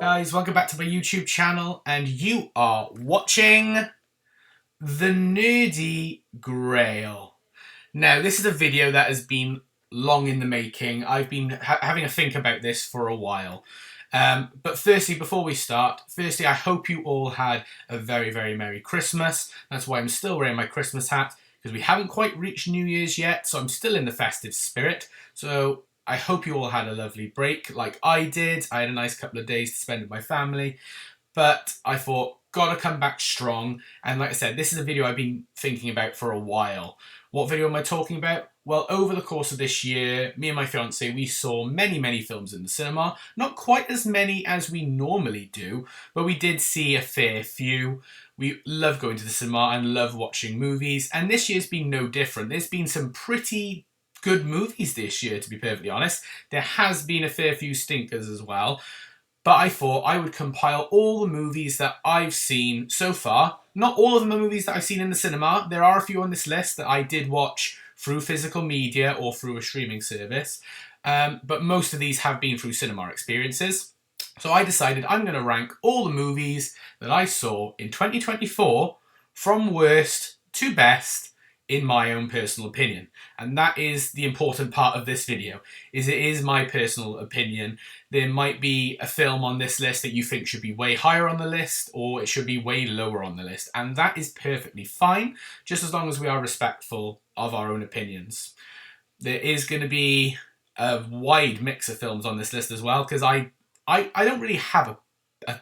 Guys, welcome back to my YouTube channel, and you are watching The Nerdy Grail. Now, this is a video that has been long in the making. I've been having a think about this for a while. But firstly, before we start, I hope you all had a very, very Merry Christmas. That's why I'm still wearing my Christmas hat, because we haven't quite reached New Year's yet, so I'm still in the festive spirit. So I hope you all had a lovely break like I did. I had a nice couple of days to spend with my family, but I thought, gotta come back strong. And like I said, this is a video I've been thinking about for a while. What video am I talking about? Well, over the course of this year, me and my fiance, we saw many, many films in the cinema. Not quite as many as we normally do, but we did see a fair few. We love going to the cinema and love watching movies, and this year's been no different. There's been some pretty good movies this year, to be perfectly honest. There has been a fair few stinkers as well, but I thought I would compile all the movies that I've seen so far. Not all of them are movies that I've seen in the cinema. There are a few on this list that I did watch through physical media or through a streaming service, but most of these have been through cinema experiences. So I decided I'm going to rank all the movies that I saw in 2024 from worst to best in my own personal opinion. And that is the important part of this video, is it is my personal opinion. There might be a film on this list that you think should be way higher on the list, or it should be way lower on the list. And that is perfectly fine, just as long as we are respectful of our own opinions. There is going to be a wide mix of films on this list as well, because I don't really have a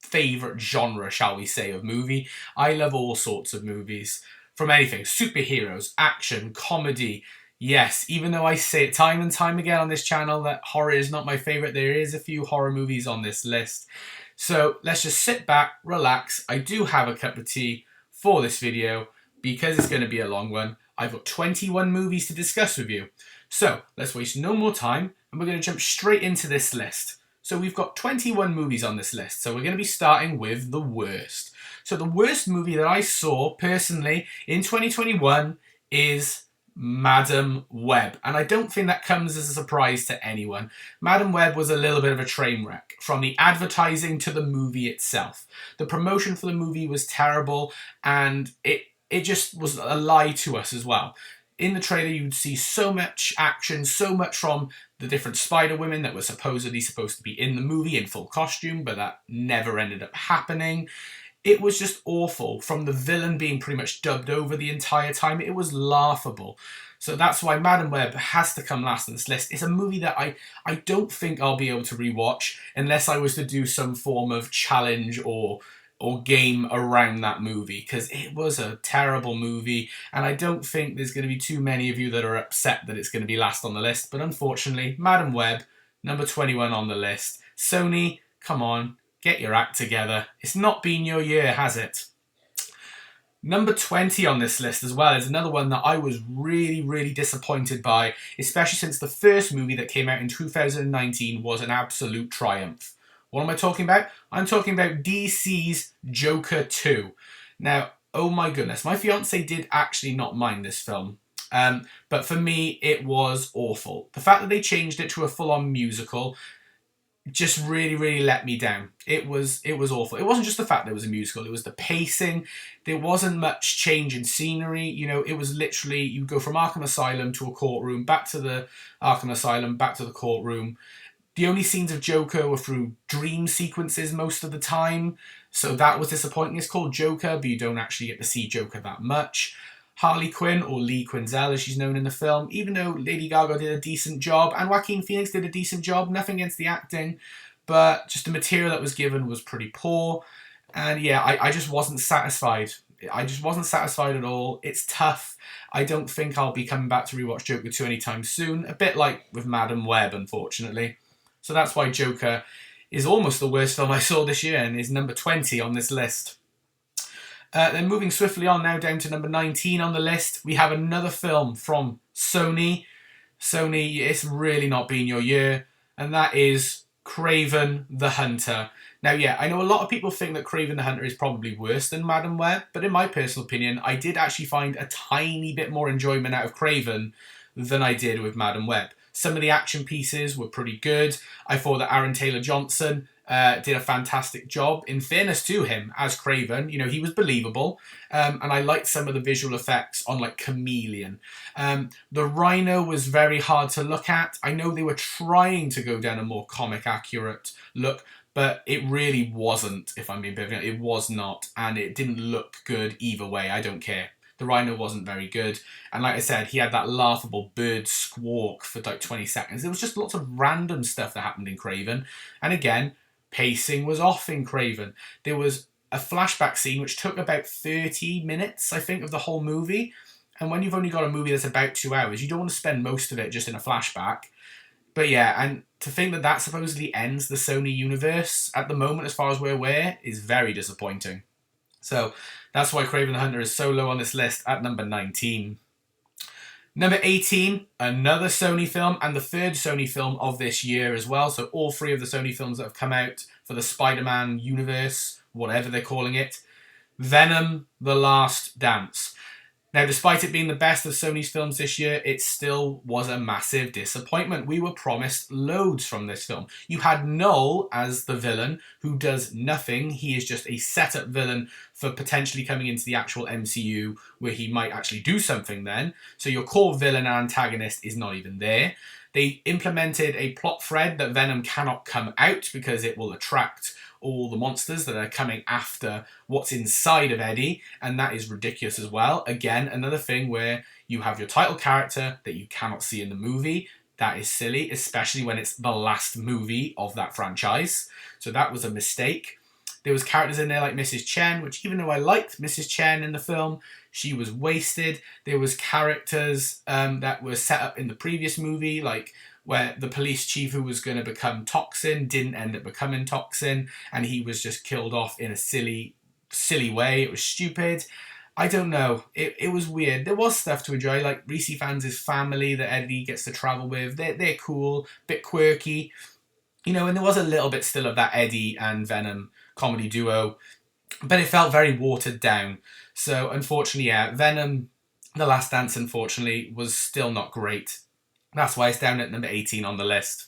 favourite genre, shall we say, of movie. I love all sorts of movies. From anything, superheroes, action, comedy. Yes, even though I say it time and time again on this channel that horror is not my favourite, there is a few horror movies on this list. So let's just sit back, relax. I do have a cup of tea for this video because it's going to be a long one. I've got 21 movies to discuss with you. So let's waste no more time and we're going to jump straight into this list. So we've got 21 movies on this list. So we're going to be starting with the worst. So the worst movie that I saw personally in 2021 is Madame Web. And I don't think that comes as a surprise to anyone. Madame Web was a little bit of a train wreck, from the advertising to the movie itself. The promotion for the movie was terrible, and it just was a lie to us as well. In the trailer, you'd see so much action, so much from the different Spider-Women that were supposedly supposed to be in the movie in full costume, but that never ended up happening. It was just awful, from the villain being pretty much dubbed over the entire time. It was laughable. So that's why Madame Web has to come last on this list. It's a movie that I don't think I'll be able to rewatch unless I was to do some form of challenge or game around that movie, because it was a terrible movie, and I don't think there's going to be too many of you that are upset that it's going to be last on the list. But unfortunately, Madame Web, number 21 on the list. Sony, come on. Get your act together. It's not been your year, has it? Number 20 on this list as well is another one that I was really, really disappointed by, especially since the first movie that came out in 2019 was an absolute triumph. What am I talking about? I'm talking about DC's Joker 2. Now, oh my goodness, my fiance did actually not mind this film. But for me, it was awful. The fact that they changed it to a full-on musical just really, really let me down. It was awful. It wasn't just the fact that it was a musical, it was the pacing. There wasn't much change in scenery. You know, it was literally, you go from Arkham Asylum to a courtroom, back to the Arkham Asylum, back to the courtroom. The only scenes of Joker were through dream sequences most of the time, so that was disappointing. It's called Joker, but you don't actually get to see Joker that much. Harley Quinn, or Lee Quinzel as she's known in the film, even though Lady Gaga did a decent job and Joaquin Phoenix did a decent job, nothing against the acting, but just the material that was given was pretty poor. And yeah, I just wasn't satisfied. I just wasn't satisfied at all. It's tough. I don't think I'll be coming back to rewatch Joker 2 anytime soon, a bit like with Madame Web, unfortunately. So that's why Joker is almost the worst film I saw this year and is number 20 on this list. Then moving swiftly on now down to number 19 on the list, we have another film from Sony. Sony, it's really not been your year, and that is Kraven the Hunter. Now, yeah, I know a lot of people think that Kraven the Hunter is probably worse than Madame Web, but in my personal opinion, I did actually find a tiny bit more enjoyment out of Kraven than I did with Madame Web. Some of the action pieces were pretty good. I thought that Aaron Taylor-Johnson did a fantastic job. In fairness to him, as Kraven, you know, he was believable, and I liked some of the visual effects on like Chameleon. The Rhino was very hard to look at. I know they were trying to go down a more comic accurate look, but it really wasn't, if I'm being perfect. It was not, and it didn't look good either way. I don't care. The Rhino wasn't very good. And like I said, he had that laughable bird squawk for like 20 seconds. There was just lots of random stuff that happened in Kraven. And again, pacing was off in Kraven. There was a flashback scene which took about 30 minutes, I think, of the whole movie. And when you've only got a movie that's about 2 hours, you don't want to spend most of it just in a flashback. But yeah, and to think that that supposedly ends the Sony universe at the moment, as far as we're aware, is very disappointing. So that's why Kraven the Hunter is so low on this list at number 19. Number 18, another Sony film, and the third Sony film of this year as well. So all three of the Sony films that have come out for the Spider-Man universe, whatever they're calling it. Venom: The Last Dance. Now, despite it being the best of Sony's films this year, it still was a massive disappointment. We were promised loads from this film. You had Null as the villain, who does nothing. He is just a setup villain for potentially coming into the actual MCU, where he might actually do something then. So your core villain and antagonist is not even there. They implemented a plot thread that Venom cannot come out because it will attract all the monsters that are coming after what's inside of Eddie, and that is ridiculous as well. Again, another thing where you have your title character that you cannot see in the movie. That is silly, especially when it's the last movie of that franchise. So that was a mistake. There was characters in there like Mrs. Chen, which even though I liked Mrs. Chen in the film, she was wasted. There was characters that were set up in the previous movie, like where the police chief who was going to become Toxin didn't end up becoming Toxin, and he was just killed off in a silly way. It was stupid. I don't know. It was weird. There was stuff to enjoy, like Reese Fans' family that Eddie gets to travel with. They're cool, bit quirky. You know, and there was a little bit still of that Eddie and Venom comedy duo, but it felt very watered down. So, unfortunately, yeah, Venom: The Last Dance, unfortunately, was still not great. That's why it's down at number 18 on the list.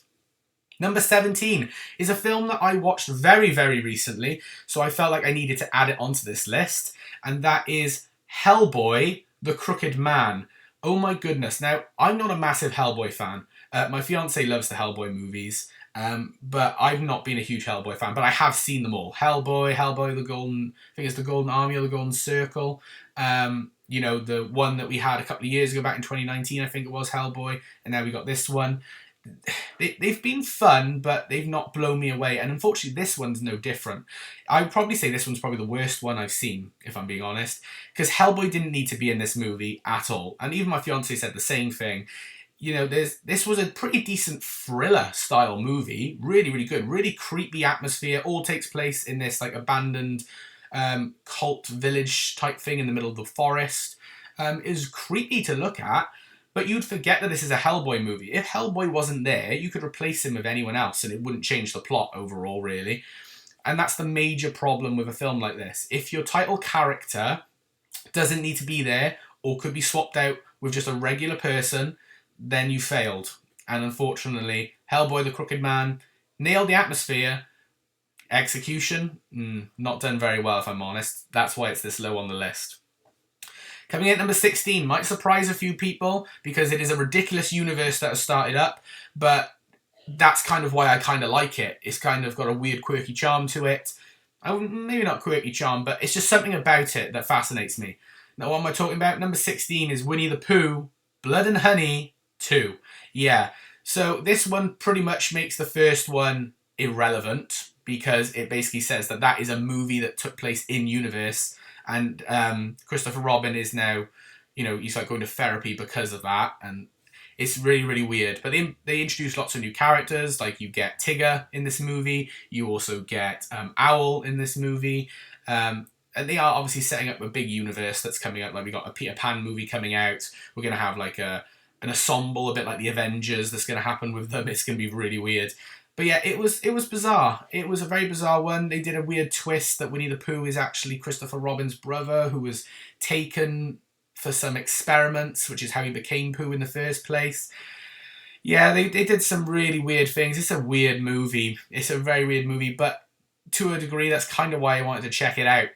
Number 17 is a film that I watched very, very recently, so I felt like I needed to add it onto this list, and that is Hellboy: The Crooked Man. Oh my goodness. Now, I'm not a massive Hellboy fan. My fiance loves the Hellboy movies, but I've not been a huge Hellboy fan, but I have seen them all. Hellboy, the Golden, I think it's the Golden Army or the Golden Circle. You know, the one that we had a couple of years ago, back in 2019, I think it was, Hellboy, and now we got this one. They've been fun, but they've not blown me away, and unfortunately this one's no different. I'd probably say this one's probably the worst one I've seen, if I'm being honest, because Hellboy didn't need to be in this movie at all, and even my fiance said the same thing. You know, this was a pretty decent thriller-style movie, really, really good, really creepy atmosphere, all takes place in this, like, abandoned cult village type thing in the middle of the forest. Is creepy to look at, but you'd forget that this is a Hellboy movie. If Hellboy wasn't there, you could replace him with anyone else and it wouldn't change the plot overall, really. And that's the major problem with a film like this. If your title character doesn't need to be there or could be swapped out with just a regular person, then you failed. And unfortunately, Hellboy: The Crooked Man nailed the atmosphere. Execution, not done very well, if I'm honest. That's why it's this low on the list. Coming in at number 16 might surprise a few people because it is a ridiculous universe that has started up, but that's kind of why I kind of like it. It's kind of got a weird, quirky charm to it. Maybe not quirky charm, but it's just something about it that fascinates me. Now, what am I talking about? Number 16 is Winnie the Pooh, Blood and Honey 2. Yeah, so this one pretty much makes the first one irrelevant, because it basically says that that is a movie that took place in universe, and Christopher Robin is now, you know, he's like going to therapy because of that, and it's really, really weird. But they introduce lots of new characters, like you get Tigger in this movie, you also get Owl in this movie, and they are obviously setting up a big universe that's coming out. Like, we got a Peter Pan movie coming out, we're going to have like an ensemble, a bit like the Avengers, that's going to happen with them. It's going to be really weird. But yeah, it was bizarre. It was a very bizarre one. They did a weird twist that Winnie the Pooh is actually Christopher Robin's brother, who was taken for some experiments, which is how he became Pooh in the first place. Yeah, they did some really weird things. It's a weird movie. It's a very weird movie, but to a degree, that's kind of why I wanted to check it out.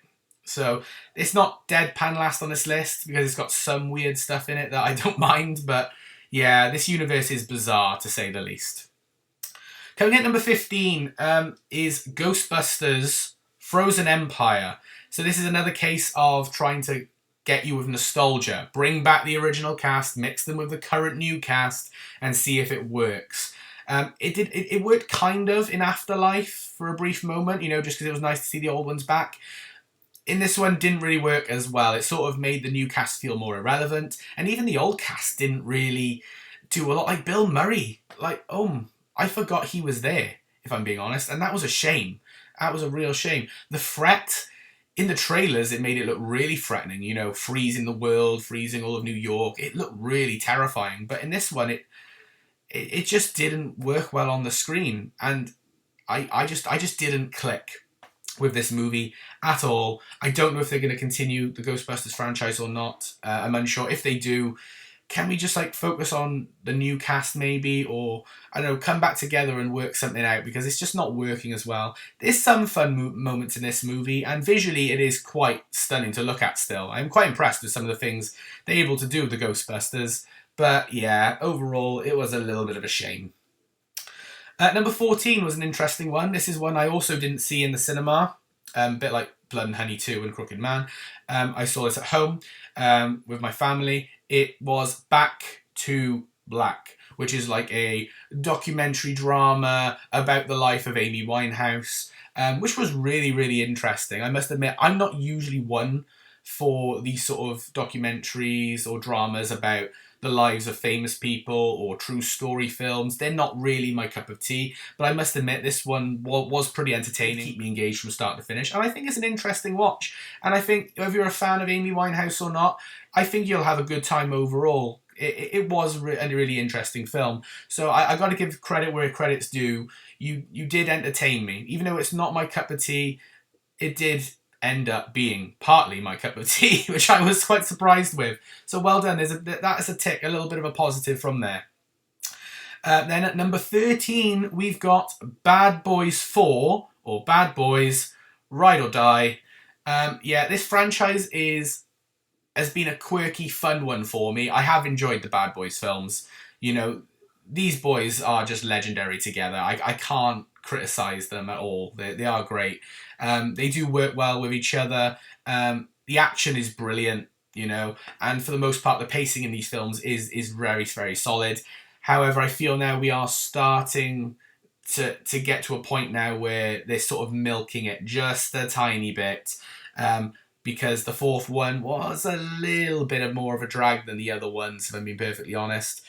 So it's not deadpan last on this list because it's got some weird stuff in it that I don't mind. But yeah, this universe is bizarre to say the least. Coming at number 15 is Ghostbusters Frozen Empire. So this is another case of trying to get you with nostalgia. Bring back the original cast, mix them with the current new cast, and see if it works. It worked kind of in Afterlife for a brief moment, just because it was nice to see the old ones back. In this one, didn't really work as well. It sort of made the new cast feel more irrelevant, and even the old cast didn't really do a lot. Like Bill Murray, I forgot he was there, if I'm being honest, and that was a shame. That was a real shame. The threat in the trailers, it made it look really threatening, freezing the world, freezing all of New York. It looked really terrifying. But in this one, it just didn't work well on the screen. And I just didn't click with this movie at all. I don't know if they're going to continue the Ghostbusters franchise or not. I'm unsure. If they do, can we just focus on the new cast maybe, or I don't know, come back together and work something out, because it's just not working as well. There's some fun moments in this movie, and visually it is quite stunning to look at still. I'm quite impressed with some of the things they're able to do with the Ghostbusters, but yeah, overall it was a little bit of a shame. Number 14 was an interesting one. This is one I also didn't see in the cinema, a bit like Blood and Honey 2 and Crooked Man. I saw this at home with my family. It was Back to Black, which is like a documentary drama about the life of Amy Winehouse, which was really, really interesting. I must admit, I'm not usually one for these sort of documentaries or dramas about the lives of famous people or true story films. They're not really my cup of tea, but I must admit this one was pretty entertaining, keep me engaged from start to finish, and I think it's an interesting watch. And I think whether you're a fan of Amy Winehouse or not, I think you'll have a good time overall. It was a really interesting film. So I got to give credit where credit's due. You did entertain me. Even though it's not my cup of tea, it did end up being partly my cup of tea, which I was quite surprised with. So well done. That is a tick, a little bit of a positive from there. Then at number 13, we've got Bad Boys 4, or Bad Boys, Ride or Die. Yeah, this franchise has been a quirky, fun one for me. I have enjoyed the Bad Boys films. These boys are just legendary together. I can't criticize them at all. They are great. They do work well with each other. The action is brilliant, and for the most part, the pacing in these films is very, very solid. However, I feel now we are starting to get to a point now where they're sort of milking it just a tiny bit. Because the fourth one was a little bit more of a drag than the other ones, if I'm being perfectly honest.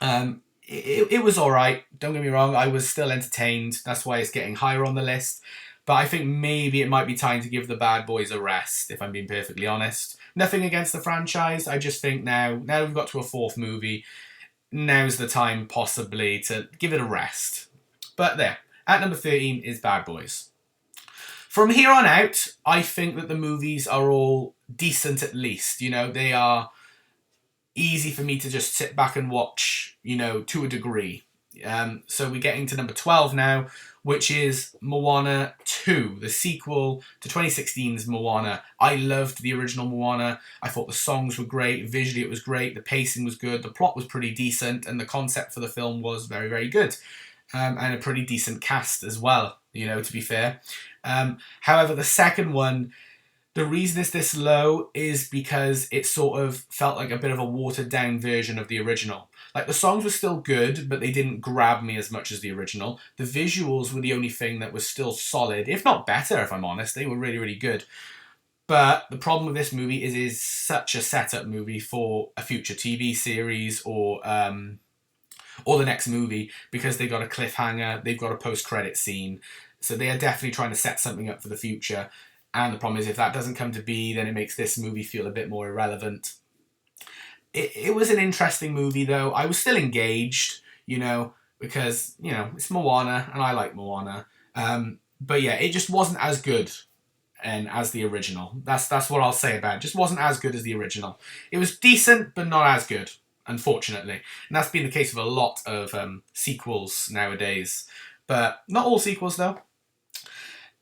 It was alright, don't get me wrong, I was still entertained, that's why it's getting higher on the list. But I think maybe it might be time to give the Bad Boys a rest, if I'm being perfectly honest. Nothing against the franchise, I just think now we've got to a fourth movie, now's the time possibly to give it a rest. But there, at number 13 is Bad Boys. From here on out, I think that the movies are all decent at least. They are easy for me to just sit back and watch, to a degree. So we're getting to number 12 now, which is Moana 2, the sequel to 2016's Moana. I loved the original Moana. I thought the songs were great, visually it was great, the pacing was good, the plot was pretty decent, and the concept for the film was very, very good. And a pretty decent cast as well, to be fair. However, the second one, the reason it's this low is because it sort of felt like a bit of a watered down version of the original. Like, the songs were still good, but they didn't grab me as much as the original. The visuals were the only thing that was still solid, if not better, if I'm honest. They were really, really good. But the problem with this movie is it is such a setup movie for a future TV series or the next movie, because they've got a cliffhanger, they've got a post-credit scene. So they are definitely trying to set something up for the future. And the problem is, if that doesn't come to be, then it makes this movie feel a bit more irrelevant. It was an interesting movie, though. I was still engaged, because, it's Moana, and I like Moana. But yeah, it just wasn't as good as the original. That's what I'll say about it. Just wasn't as good as the original. It was decent, but not as good. unfortunately. And that's been the case with a lot of sequels nowadays. But not all sequels, though.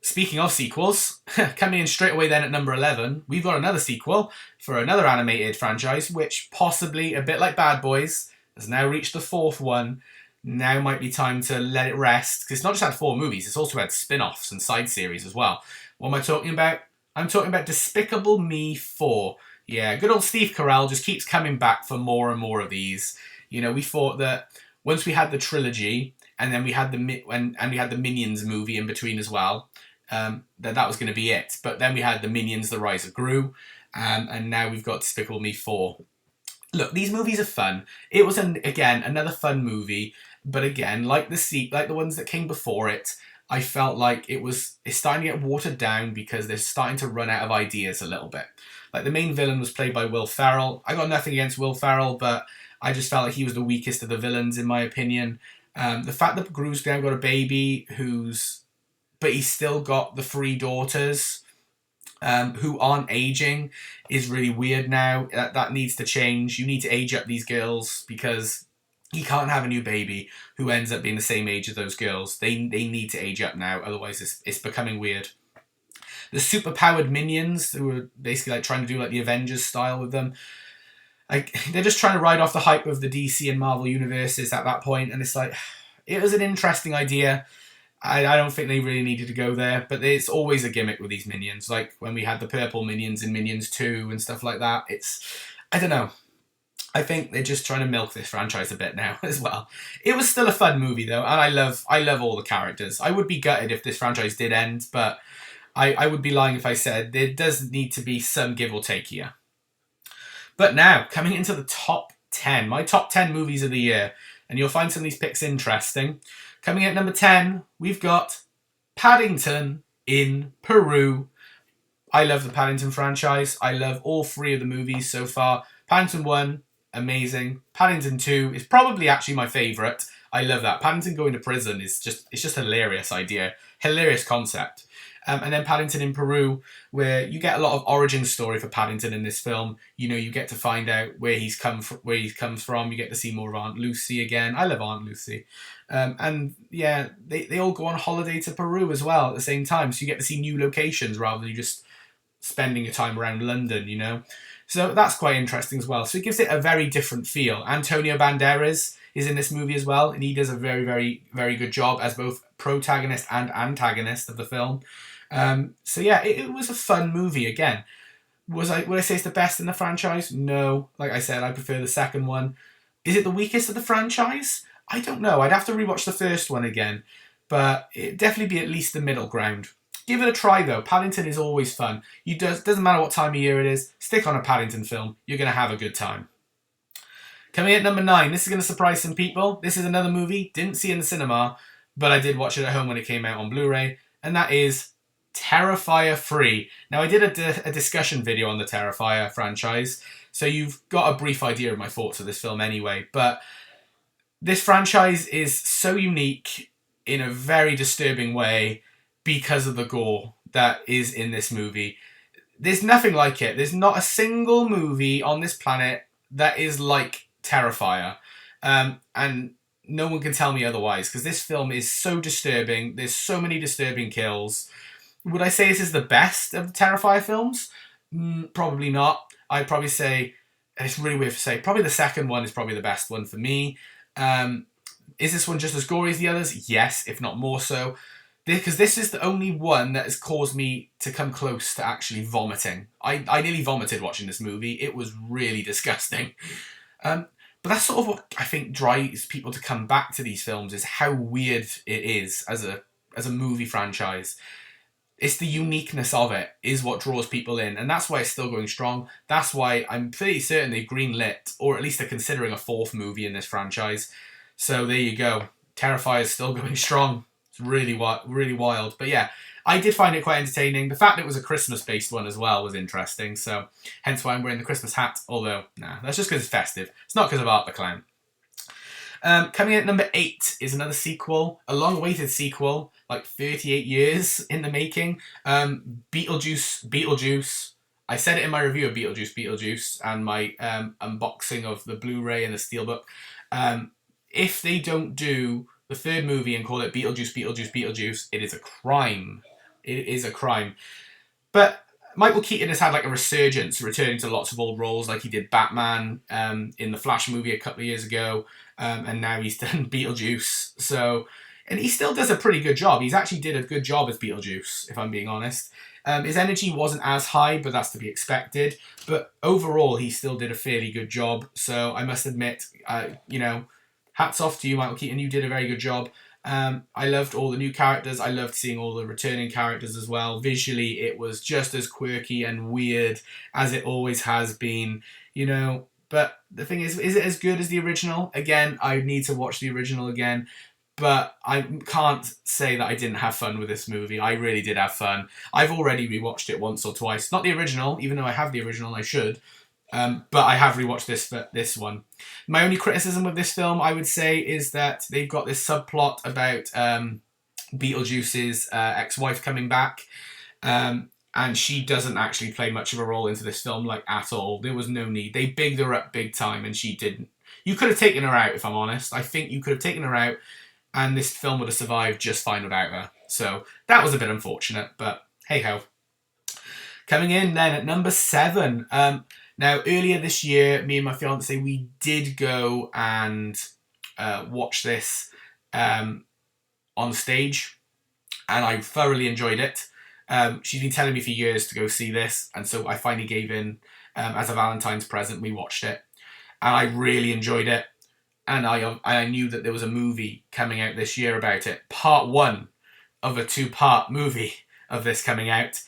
Speaking of sequels, coming in straight away then at number 11, we've got another sequel for another animated franchise, which possibly, a bit like Bad Boys, has now reached the fourth one. Now might be time to let it rest, because it's not just had 4 movies, it's also had spin-offs and side series as well. What am I talking about? I'm talking about Despicable Me 4. Yeah, good old Steve Carell just keeps coming back for more and more of these. You know, we thought that once we had the trilogy, and then we had the Minions movie in between as well, that was going to be it. But then we had the Minions: The Rise of Gru, and now we've got Despicable Me 4. Look, these movies are fun. It was again another fun movie, but again, like the ones that came before it, I felt like it's starting to get watered down because they're starting to run out of ideas a little bit. Like the main villain was played by Will Ferrell. I got nothing against Will Ferrell, but I just felt like he was the weakest of the villains in my opinion. The fact that Gru's now got a baby but he's still got the 3 daughters who aren't aging is really weird now. That needs to change. You need to age up these girls because he can't have a new baby who ends up being the same age as those girls. They need to age up now, otherwise it's becoming weird. The super-powered minions, who were basically like trying to do like the Avengers style with them, like they're just trying to ride off the hype of the DC and Marvel universes at that point, and it's like, it was an interesting idea. I don't think they really needed to go there, but it's always a gimmick with these minions. Like when we had the purple minions in Minions 2 and stuff like that. I don't know. I think they're just trying to milk this franchise a bit now as well. It was still a fun movie though, and I love all the characters. I would be gutted if this franchise did end, but I would be lying if I said there does need to be some give or take here. But now, coming into the top 10, my top 10 movies of the year, and you'll find some of these picks interesting. Coming in at number 10, we've got Paddington in Peru. I love the Paddington franchise. I love all 3 of the movies so far. Paddington 1, amazing. Paddington 2 is probably actually my favourite. I love that. Paddington going to prison is just a hilarious idea. Hilarious concept. And then Paddington in Peru, where you get a lot of origin story for Paddington in this film. You know, you get to find out where he comes from. You get to see more of Aunt Lucy again. I love Aunt Lucy. And yeah, they all go on holiday to Peru as well at the same time. So you get to see new locations rather than just spending your time around London, you know. So that's quite interesting as well. So it gives it a very different feel. Antonio Banderas is in this movie as well, and he does a very, very, very good job as both protagonist and antagonist of the film. So yeah, it was a fun movie again. Would I say it's the best in the franchise? No. Like I said, I prefer the second one. Is it the weakest of the franchise? I don't know. I'd have to rewatch the first one again. But it'd definitely be at least the middle ground. Give it a try though. Paddington is always fun. Doesn't matter what time of year it is. Stick on a Paddington film. You're going to have a good time. Coming in at number 9. This is going to surprise some people. This is another movie. Didn't see in the cinema. But I did watch it at home when it came out on Blu-ray. And that is Terrifier 3. Now, I did a discussion video on the Terrifier franchise, so you've got a brief idea of my thoughts of this film anyway, but this franchise is so unique in a very disturbing way because of the gore that is in this movie. There's nothing like it. There's not a single movie on this planet that is like Terrifier. And no one can tell me otherwise, because this film is so disturbing. There's so many disturbing kills. Would I say this is the best of the Terrifier films? Probably not. I'd probably say, it's really weird to say, probably the second one is probably the best one for me. Is this one just as gory as the others? Yes, if not more so. Because this is the only one that has caused me to come close to actually vomiting. I nearly vomited watching this movie. It was really disgusting. But that's sort of what I think drives people to come back to these films, is how weird it is as a movie franchise. It's the uniqueness of it is what draws people in, and that's why it's still going strong. That's why I'm pretty certain they've greenlit, or at least they're considering a 4th movie in this franchise. So there you go. Terrifier is still going strong. It's really wild. But yeah, I did find it quite entertaining. The fact it was a Christmas-based one as well was interesting, so hence why I'm wearing the Christmas hat. Although, nah, that's just because it's festive. It's not because of Art the Clown. Coming in at number 8 is another sequel, a long-awaited sequel, like 38 years in the making. Beetlejuice. I said it in my review of Beetlejuice, and my unboxing of the Blu-ray and the Steelbook. If they don't do the third movie and call it Beetlejuice, it is a crime. It is a crime. But Michael Keaton has had like a resurgence, returning to lots of old roles, like he did Batman in the Flash movie a couple of years ago, and now he's done Beetlejuice. So, and he still does a pretty good job. He's actually did a good job as Beetlejuice, if I'm being honest. His energy wasn't as high, but that's to be expected. But overall, he still did a fairly good job. So I must admit, hats off to you, Michael Keaton. You did a very good job. I loved all the new characters. I loved seeing all the returning characters as well. Visually, it was just as quirky and weird as it always has been, But the thing is it as good as the original? Again, I need to watch the original again. But I can't say that I didn't have fun with this movie. I really did have fun. I've already rewatched it once or twice. Not the original, even though I have the original, I should. But I have rewatched this one. My only criticism with this film, I would say, is that they've got this subplot about Beetlejuice's ex-wife coming back. And she doesn't actually play much of a role into this film, like, at all. There was no need. They bigged her up big time, and she didn't. You could have taken her out, if I'm honest. I think you could have taken her out, and this film would have survived just fine without her. So that was a bit unfortunate, but hey-ho. Coming in then at number 7. Now, earlier this year, me and my fiancée, we did go and watch this on stage, and I thoroughly enjoyed it. She's been telling me for years to go see this, and so I finally gave in as a Valentine's present. We watched it, and I really enjoyed it. And I knew that there was a movie coming out this year about it. Part 1 of a 2-part movie of this coming out.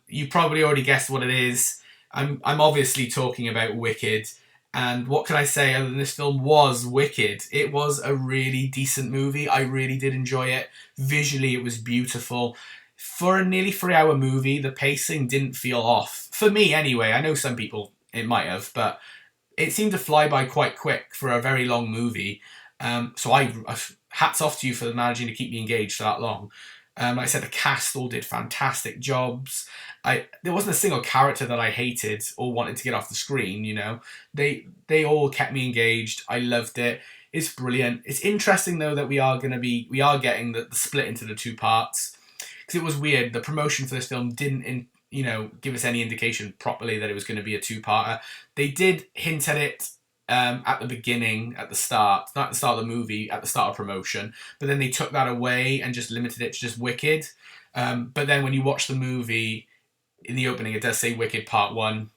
You probably already guessed what it is. I'm obviously talking about Wicked. And what can I say other than this film was wicked? It was a really decent movie. I really did enjoy it. Visually, it was beautiful. For a nearly 3-hour movie, the pacing didn't feel off. For me, anyway. I know some people it might have, but it seemed to fly by quite quick for a very long movie. So hats off to you for managing to keep me engaged for that long. Like I said, the cast all did fantastic jobs. There wasn't a single character that I hated or wanted to get off the screen, They all kept me engaged. I loved it. It's brilliant. It's interesting, though, that we are getting the split into the 2 parts. Because it was weird. The promotion for this film didn't give us any indication properly that it was going to be a 2-parter. They did hint at it at the beginning, at the start, not at the start of the movie, at the start of promotion, but then they took that away and just limited it to just Wicked. But then when you watch the movie, in the opening, it does say Wicked Part 1.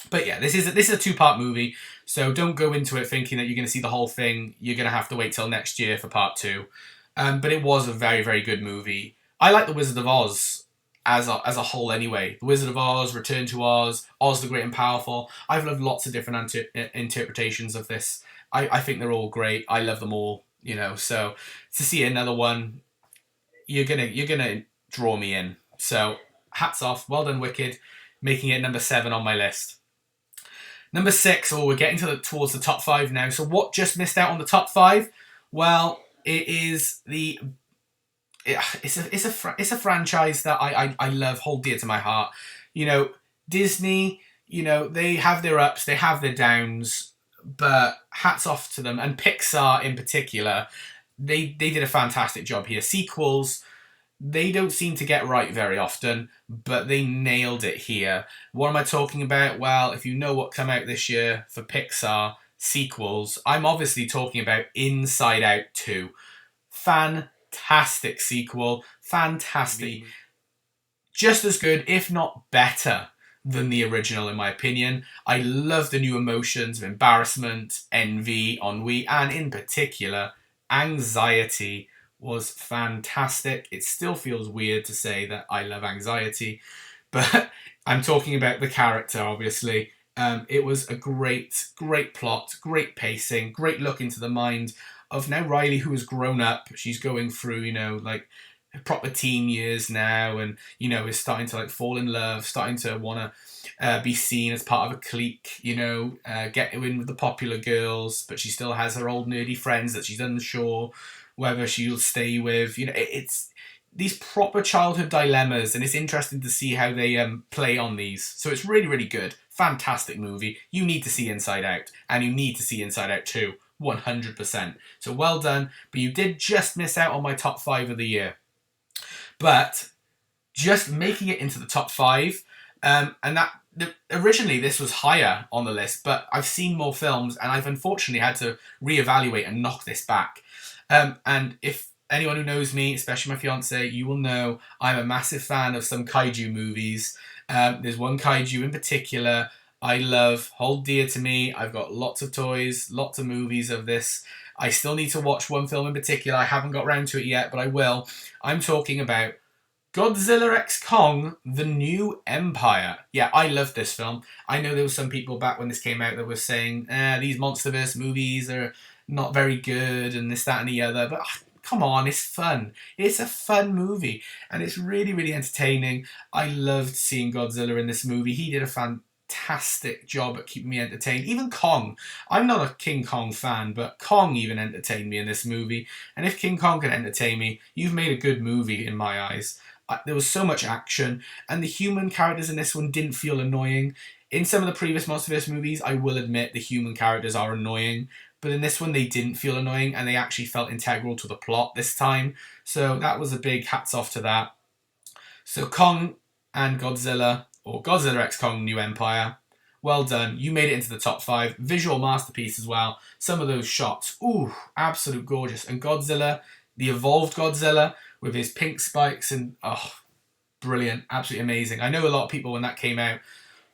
But yeah, this is a 2-part movie, so don't go into it thinking that you're going to see the whole thing. You're going to have to wait till next year for Part 2. But it was a very, very good movie. I like The Wizard of Oz as a whole anyway. The Wizard of Oz, Return to Oz, Oz the Great and Powerful. I've loved lots of different interpretations of this. I think they're all great. I love them all, So to see another one, you're gonna draw me in. So hats off. Well done, Wicked, making it number 7 on my list. Number 6. Oh, we're getting towards the top 5 now. So what just missed out on the top 5? Well, it is it's a franchise that I love, hold dear to my heart. Disney, they have their ups, they have their downs, but hats off to them. And Pixar in particular, they did a fantastic job here. Sequels, they don't seem to get right very often, but they nailed it here. What am I talking about? Well, if you know what came out this year for Pixar sequels, I'm obviously talking about Inside Out 2. Fantastic sequel. Fantastic. Just as good, if not better, than the original, in my opinion. I love the new emotions of embarrassment, envy, ennui, and in particular, anxiety was fantastic. It still feels weird to say that I love anxiety, but I'm talking about the character, obviously. It was a great plot, great pacing, great look into the mind of now Riley, who has grown up. She's going through, proper teen years now, and, is starting to, fall in love, starting to want to be seen as part of a clique, get in with the popular girls, but she still has her old nerdy friends that she's unsure whether she'll stay with. these proper childhood dilemmas, and it's interesting to see how they play on these. So it's really, really good. Fantastic movie. You need to see Inside Out, and you need to see Inside Out 2, 100%. So well done, but you did just miss out on my top 5 of the year. But just making it into the top 5, and that originally this was higher on the list, but I've seen more films, and I've unfortunately had to reevaluate and knock this back. And if anyone who knows me, especially my fiance, you will know I'm a massive fan of some kaiju movies. There's one kaiju in particular I love, hold dear to me. I've got lots of toys, lots of movies of this. I still need to watch one film in particular. I haven't got around to it yet, but I will. I'm talking about Godzilla x Kong, The New Empire. Yeah, I love this film. I know there were some people back when this came out that were saying, these MonsterVerse movies are not very good and this, that and the other. But come on, it's fun. It's a fun movie. And it's really, really entertaining. I loved seeing Godzilla in this movie. He did a fantastic job at keeping me entertained. Even Kong. I'm not a King Kong fan, but Kong even entertained me in this movie. And if King Kong can entertain me, you've made a good movie in my eyes. There was so much action, and the human characters in this one didn't feel annoying. In some of the previous MonsterVerse movies, I will admit the human characters are annoying, but in this one they didn't feel annoying, and they actually felt integral to the plot this time. So that was a big hats off to that. So Kong and Godzilla, or Godzilla x Kong New Empire, well done. You made it into the top 5. Visual masterpiece as well. Some of those shots, ooh, absolute gorgeous. And Godzilla, the evolved Godzilla, with his pink spikes and, oh, brilliant, absolutely amazing. I know a lot of people when that came out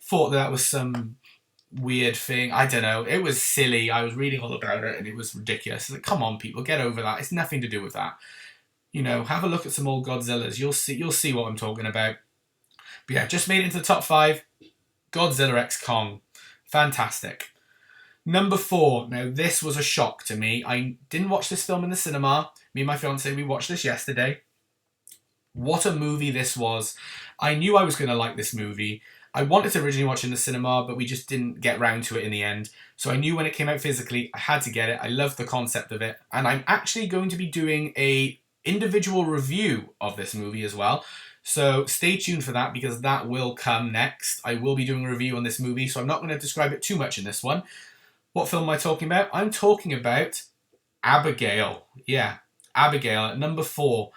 thought that was some weird thing. I don't know. It was silly. I was reading all about it and it was ridiculous. Like, come on, people, get over that. It's nothing to do with that. You know, have a look at some old Godzillas. You'll see what I'm talking about. But yeah, just made it into the top 5. Godzilla x Kong. Fantastic. Number 4. Now, this was a shock to me. I didn't watch this film in the cinema. Me and my fiance, we watched this yesterday. What a movie this was. I knew I was going to like this movie. I wanted to originally watch it in the cinema, but we just didn't get round to it in the end. So I knew when it came out physically, I had to get it. I love the concept of it. And I'm actually going to be doing a individual review of this movie as well. So stay tuned for that, because that will come next. I will be doing a review on this movie, so I'm not going to describe it too much in this one. What film am I talking about? I'm talking about Abigail. Yeah, Abigail at number 4.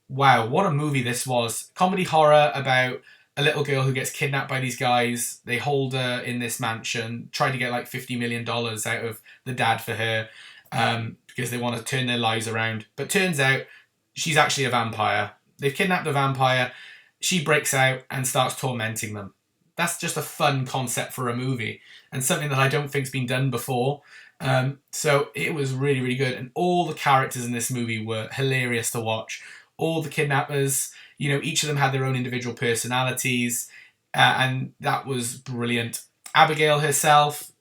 Wow, what a movie this was. Comedy horror about a little girl who gets kidnapped by these guys. They hold her in this mansion, try to get like $50 million out of the dad for her, because they want to turn their lives around. But turns out she's actually a vampire. They've kidnapped a vampire. She breaks out and starts tormenting them. That's just a fun concept for a movie, and something that I don't think's been done before. So it was really, really good. And all the characters in this movie were hilarious to watch. All the kidnappers, you know, each of them had their own individual personalities, and that was brilliant. Abigail herself,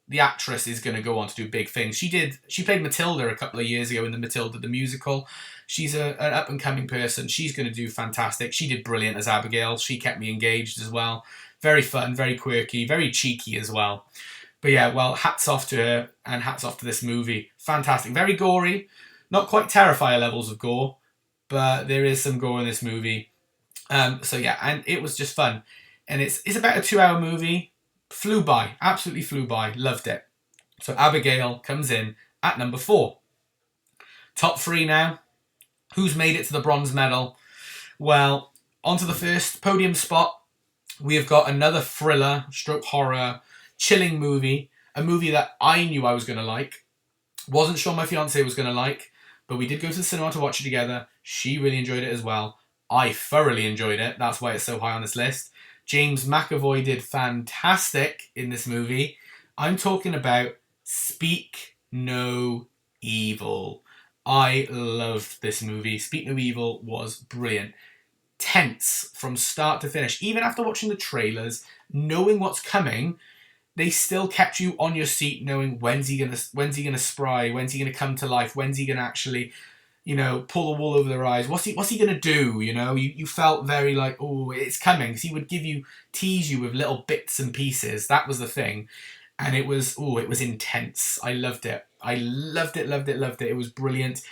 the actress, is going to go on to do big things. She played Matilda a couple of years ago in the Matilda the musical. She's an up-and-coming person. She's going to do fantastic. She did brilliant as Abigail. She kept me engaged as well. Very fun, very quirky, very cheeky as well. But yeah, well, hats off to her, and hats off to this movie. Fantastic. Very gory. Not quite Terrifier levels of gore, but there is some gore in this movie. So yeah, and it was just fun. And it's about a 2-hour movie. Flew by. Absolutely flew by. Loved it. So Abigail comes in at number 4. Top 3 now. Who's made it to the bronze medal? Well, onto the first podium spot. We have got another thriller, stroke horror, chilling movie. A movie that I knew I was going to like. Wasn't sure my fiance was going to like, but we did go to the cinema to watch it together. She really enjoyed it as well. I thoroughly enjoyed it. That's why it's so high on this list. James McAvoy did fantastic in this movie. I'm talking about Speak No Evil. I loved this movie. Speak No Evil was brilliant. Tense from start to finish. Even after watching the trailers, knowing what's coming, they still kept you on your seat, knowing when's he gonna spry, when's he gonna come to life, when's he gonna actually, you know, pull the wool over their eyes. What's he gonna do? You know, you felt very like, oh, it's coming. Because he would tease you with little bits and pieces. That was the thing, and it was intense. I loved it. I loved it. It was brilliant.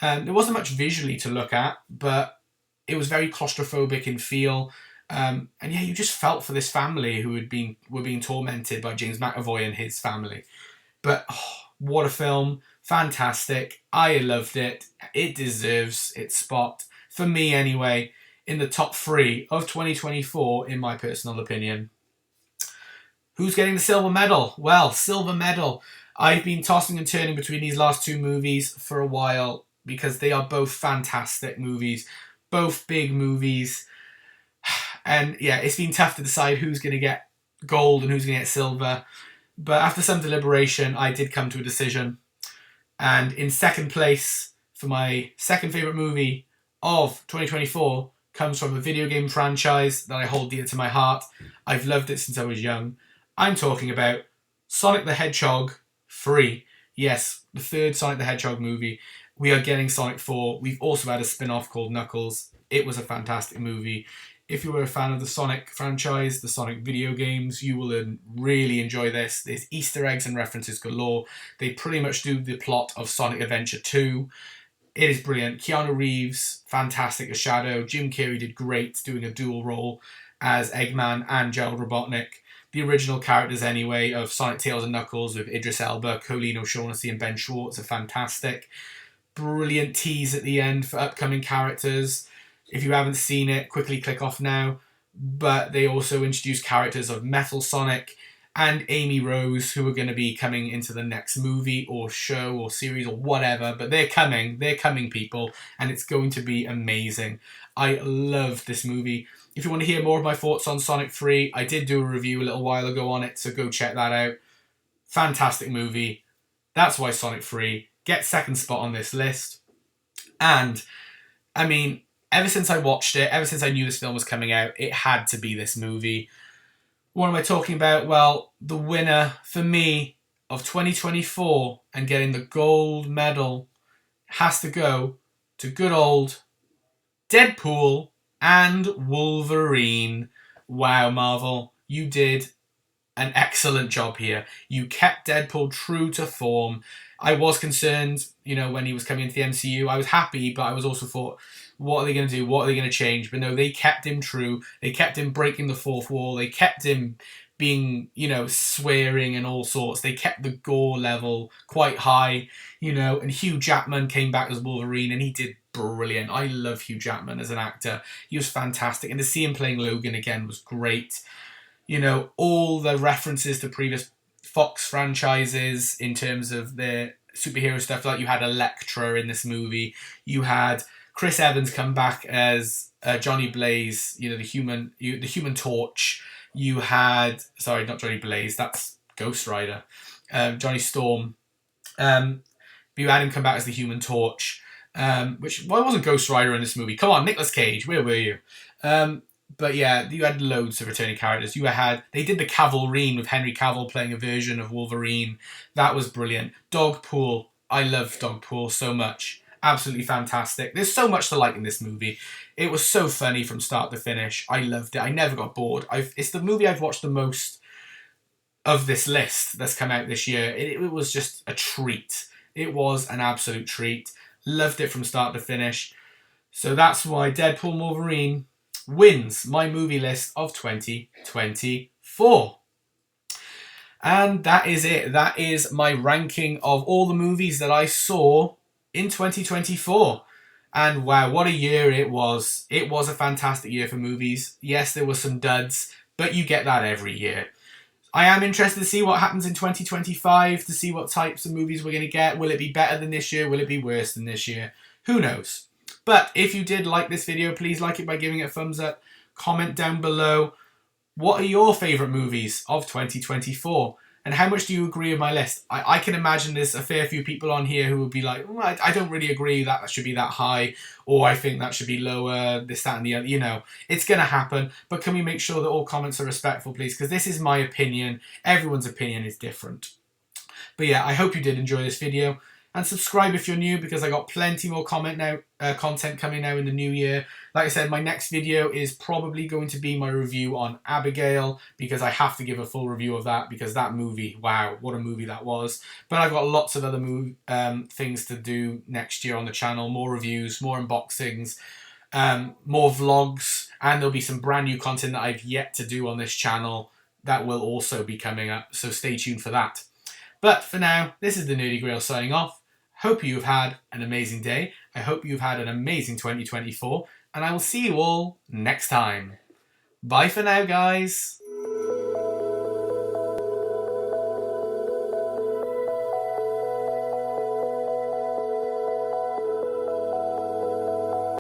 There wasn't much visually to look at, but It was very claustrophobic in feel. And yeah, you just felt for this family who were being tormented by James McAvoy and his family. But what a film. Fantastic. I loved it. It deserves its spot, for me anyway, in the top 3 of 2024, in my personal opinion. Who's getting the silver medal? Well, silver medal. I've been tossing and turning between these last 2 movies for a while because they are both fantastic movies, both big movies. And yeah, it's been tough to decide who's going to get gold and who's going to get silver. But after some deliberation, I did come to a decision. And in second place for my second favourite movie of 2024 comes from a video game franchise that I hold dear to my heart. I've loved it since I was young. I'm talking about Sonic the Hedgehog 3. Yes, the third Sonic the Hedgehog movie. We are getting Sonic 4. We've also had a spin-off called Knuckles. It was a fantastic movie. If you were a fan of the Sonic franchise, the Sonic video games, you will really enjoy this. There's Easter eggs and references galore. They pretty much do the plot of Sonic Adventure 2. It is brilliant. Keanu Reeves, fantastic as Shadow. Jim Carrey did great doing a dual role as Eggman and Gerald Robotnik. The original characters, anyway, of Sonic, Tails and Knuckles with Idris Elba, Colleen O'Shaughnessy and Ben Schwartz are fantastic. Brilliant tease at the end for upcoming characters. If you haven't seen it, quickly click off now. But they also introduced characters of Metal Sonic and Amy Rose, who are going to be coming into the next movie or show or series or whatever. But they're coming, people, and it's going to be amazing. I love this movie. If you want to hear more of my thoughts on Sonic 3, I did do a review a little while ago on it, so go check that out. Fantastic movie. That's why Sonic 3 gets second spot on this list. And, I mean, ever since I watched it, ever since I knew this film was coming out, it had to be this movie. What am I talking about? Well, the winner for me of 2024 and getting the gold medal has to go to good old Deadpool and Wolverine. Wow, Marvel, you did an excellent job here. You kept Deadpool true to form. I was concerned, when he was coming into the MCU. I was happy, but I was also thought, what are they going to do? What are they going to change? But no, they kept him true. They kept him breaking the fourth wall. They kept him being, swearing and all sorts. They kept the gore level quite high, and Hugh Jackman came back as Wolverine and he did brilliant. I love Hugh Jackman as an actor. He was fantastic. And to see him playing Logan again was great. All the references to previous Fox franchises in terms of their superhero stuff. Like you had Elektra in this movie. You had Chris Evans come back as Johnny Blaze, the Human Torch. You had, sorry, not Johnny Blaze, that's Ghost Rider. Johnny Storm. But you had him come back as the Human Torch. Why wasn't Ghost Rider in this movie? Come on, Nicolas Cage, where were you? But yeah, you had loads of returning characters. They did the Cavalrine with Henry Cavill playing a version of Wolverine. That was brilliant. Dogpool. I love Dogpool so much. Absolutely fantastic. There's so much to like in this movie. It was so funny from start to finish. I loved it. I never got bored. It's the movie I've watched the most of this list that's come out this year. It was just a treat. It was an absolute treat. Loved it from start to finish. So that's why Deadpool and Wolverine wins my movie list of 2024. And that is it. That is my ranking of all the movies that I saw in 2024. And wow, what a year it was. It was a fantastic year for movies. Yes, there were some duds, but you get that every year. I am interested to see what happens in 2025, to see what types of movies we're going to get. Will it be better than this year? Will it be worse than this year? Who knows? But if you did like this video, please like it by giving it a thumbs up. Comment down below. What are your favourite movies of 2024? And how much do you agree with my list? I can imagine there's a fair few people on here who would be like, oh, I don't really agree that should be that high, or I think that should be lower, this, that, and the other. It's going to happen. But can we make sure that all comments are respectful, please? Because this is my opinion. Everyone's opinion is different. But yeah, I hope you did enjoy this video. And subscribe if you're new, because I got plenty more content coming now in the new year. Like I said, my next video is probably going to be my review on Abigail, because I have to give a full review of that, because that movie, wow, what a movie that was. But I've got lots of other things to do next year on the channel, more reviews, more unboxings, more vlogs, and there'll be some brand new content that I've yet to do on this channel that will also be coming up, so stay tuned for that. But for now, this is the Nerdy Grail signing off. Hope you've had an amazing day. I hope you've had an amazing 2024, and I will see you all next time. Bye for now, guys.